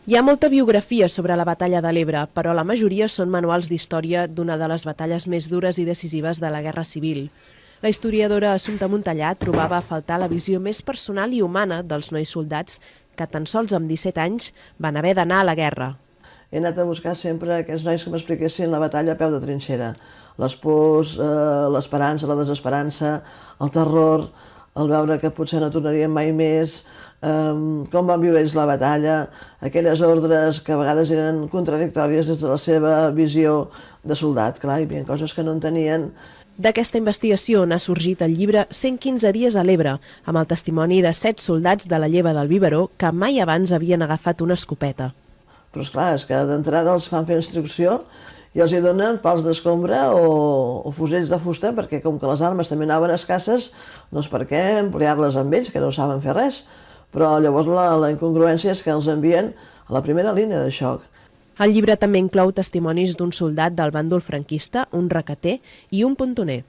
Hi ha molta biografia sobre la batalla de l'Ebre, però la majoria són manuals d'història d'una de les batalles més dures i decisives de la Guerra Civil. La historiadora Assumpta Montellà trobava a faltar la visió més personal i humana dels nois soldats que tan sols amb 17 anys van haver d'anar a la guerra. He anat a buscar sempre aquests nois que m'expliquessin la batalla a peu de trinxera. Les pors, l'esperança, la desesperança, el terror, el veure que potser no tornaríem mai més, com van viure ells la batalla, aquelles ordres que a vegades eren contradictòries des de la seva visió de soldat. Clar, hi havia coses que no entenien. D'aquesta investigació n'ha sorgit el llibre 115 dies a l'Ebre, amb el testimoni de 7 soldats de la lleva del Biberó que mai abans havien agafat una escopeta. Però esclar, és que d'entrada els fan fer instrucció i els hi donen pals d'escombra o fusells de fusta, perquè com que les armes també anaven escasses, doncs per què emplear-les amb ells, que no saben fer res? Però llavors la incongruència és que els envien a la primera línia de xoc. El llibre també inclou testimonis d'un soldat del bàndol franquista, un requeter i un pontoner.